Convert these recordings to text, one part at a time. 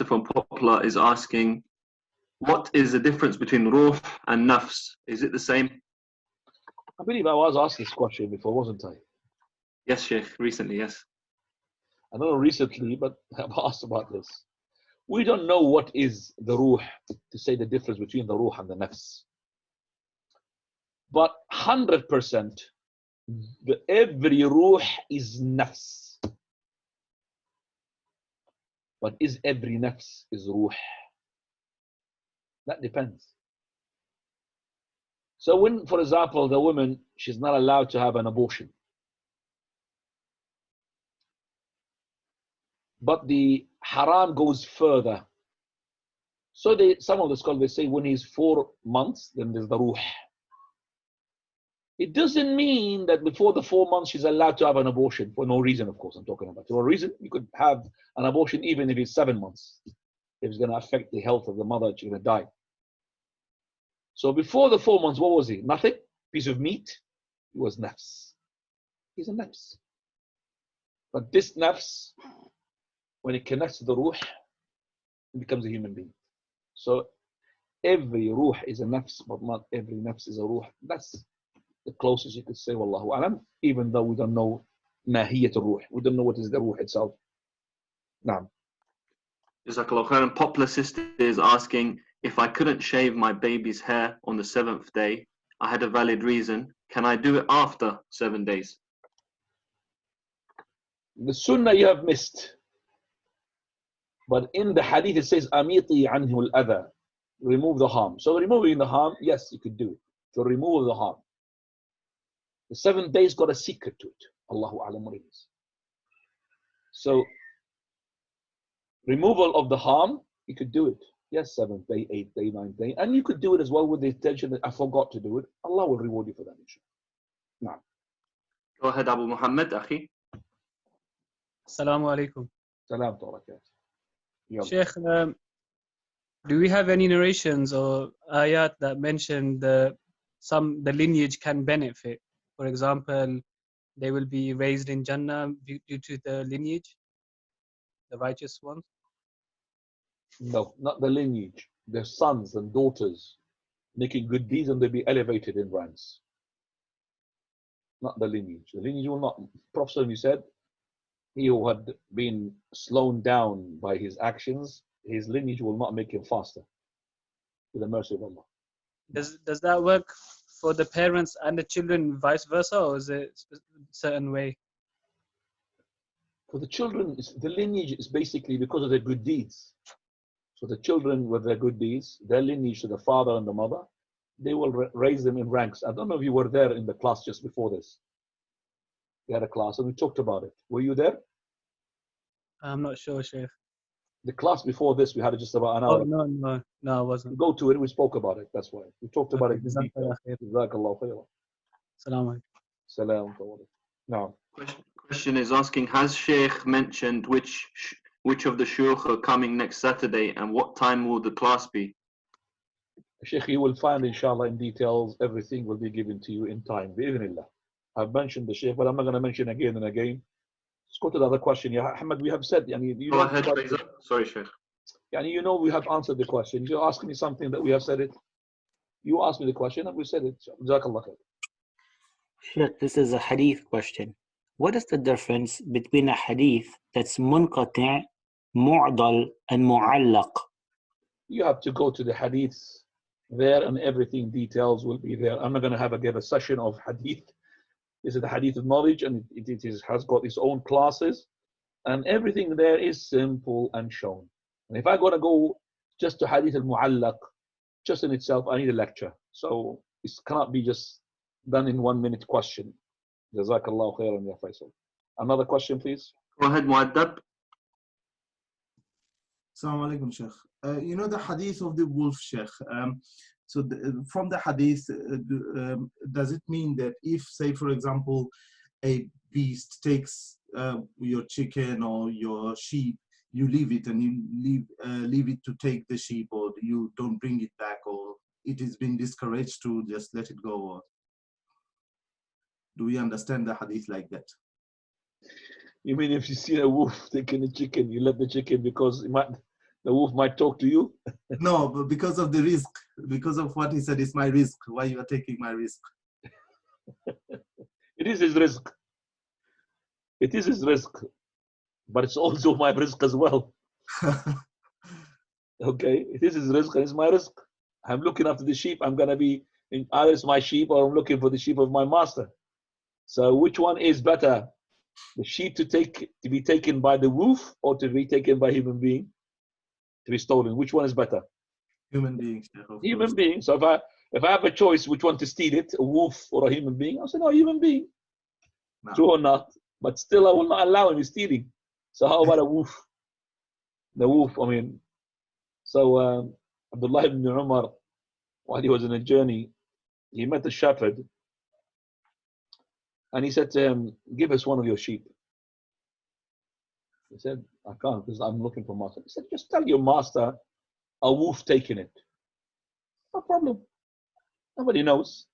from Poplar is asking, what is the difference between ruh and nafs? Is it the same? I believe I was asked this question before, wasn't I? Yes, Sheikh, recently, yes. I don't know recently, but I've asked about this. We don't know what is the ruh, to say the difference between the ruh and the nafs. But 100%, every ruh is nafs. But is every nafs is ruh? That depends. So when, for example, the woman, she's not allowed to have an abortion. But the haram goes further. So some of the scholars say when he's 4 months, then there's the ruh. It doesn't mean that before the 4 months she's allowed to have an abortion, for no reason, of course, I'm talking about. For a reason, you could have an abortion even if it's 7 months. If it's going to affect the health of the mother, she's going to die. So before the 4 months, what was he? Nothing? Piece of meat? He was nafs. He's a nafs. But this nafs, when it connects to the ruh, it becomes a human being. So every ruh is a nafs, but not every nafs is a ruh. That's the closest you could say, wallahu alam, even though we don't know mahiyat ruh. We don't know what is the ruh itself. Naam. Jazakallah khairan. Poplar sister is asking, if I couldn't shave my baby's hair on the 7th day, I had a valid reason, can I do it after 7 days? The sunnah you have missed. But in the hadith it says, Amiti anhu al-adha. Remove the harm. So removing the harm, yes, you could do it. To remove the harm. The 7 days got a secret to it. Allahu alam what it is. So removal of the harm, you could do it. Yes, 7th day, 8th day, 9th day. And you could do it as well with the intention that I forgot to do it. Allah will reward you for that, inshallah. Go ahead, Abu Muhammad, akhi. Assalamu alaikum. Salam to Sheikh, do we have any narrations or ayat that mention the lineage can benefit? For example, they will be raised in Jannah due to the lineage, the righteous ones? No, not the lineage. Their sons and daughters making good deeds and they'll be elevated in ranks. Not the lineage. The lineage will not. Prophet said, he who had been slowed down by his actions, his lineage will not make him faster. With the mercy of Allah. Does that work for the parents and the children, vice versa, or is it a certain way? For the children, the lineage is basically because of their good deeds. So the children with their good deeds, their lineage to the father and the mother, they will raise them in ranks. I don't know if you were there in the class just before this. We had a class and we talked about it. Were you there? I'm not sure, Sheikh. The class before this, we had it just about an hour. Oh, no, I wasn't. Go to it, we spoke about it, that's why. We talked about it in detail. Jazakallah khairan. Salam. Salam. Now. Question is asking, has Sheikh mentioned which of the shuyukh are coming next Saturday and what time will the class be? Sheikh, you will find inshallah in details, everything will be given to you in time. Bi'idhnillah. I've mentioned the Sheikh, but I'm not going to mention again and again. Let's go to the other question. Yeah, Ahmed, we have said, go ahead, sorry, Sheikh. You know we have answered the question. You ask me something that we have said it. You asked me the question and we said it. Jazakallah khair. Sheikh, this is a hadith question. What is the difference between a hadith that's munqati', mu'dal, and mu'allaq? You have to go to the hadiths there and everything, details will be there. I'm not going to give a session of hadith. This is the hadith of knowledge and it has got its own classes and everything there is simple and shown. And if I'm going to go just to hadith al-mu'allaq, just in itself, I need a lecture. So it cannot be just done in 1 minute question. Jazakallahu khairan ya Faisal. Another question, please. Go ahead, Mu'addab. Assalamu alaikum, Sheikh. You know the hadith of the wolf, Sheikh. From the hadith, does it mean that if, say, for example, a beast takes your chicken or your sheep, you leave it and you leave it to take the sheep, or you don't bring it back, or it is being discouraged to just let it go? Or do we understand the hadith like that? You mean if you see a wolf taking a chicken, you let the chicken because The wolf might talk to you. No, but because of the risk, because of what he said, it's my risk. Why you are taking my risk? It is his risk. It is his risk. But it's also my risk as well. Okay? It is his risk and it's my risk. I'm looking after the sheep. I'm going to be, either it's my sheep or I'm looking for the sheep of my master. So which one is better? The sheep to be taken by the wolf or to be taken by a human being? To be stolen. Which one is better? Human being. Human being. So if I have a choice which one to steal it, a wolf or a human being, I'll say no, human being. No. True or not? But still I will not allow him stealing. So how about a wolf? The wolf, I mean. So Abdullah ibn Umar, while he was on a journey, he met a shepherd and he said to him, give us one of your sheep. He said, I can't because I'm looking for master. He said, just tell your master a wolf taking it. No problem. Nobody knows.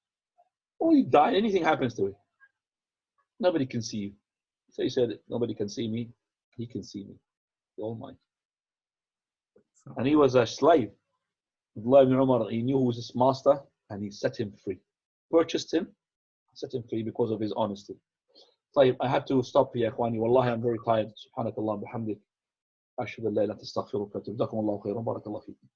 Or you die, anything happens to it. Nobody can see you. So he said, nobody can see me. He can see me. The Almighty. And he was a slave. Abdullah ibn Umar, he knew who was his master and he set him free. Purchased him, set him free because of his honesty. طيب, I have to stop here, إخواني. Wallahi, I'm very tired. سبحانك اللهم وبحمدك. أشهد أن لا إله إلا أنت أستغفرك وأتوب إليك. جزاكم الله خيرا. بارك الله فيكم.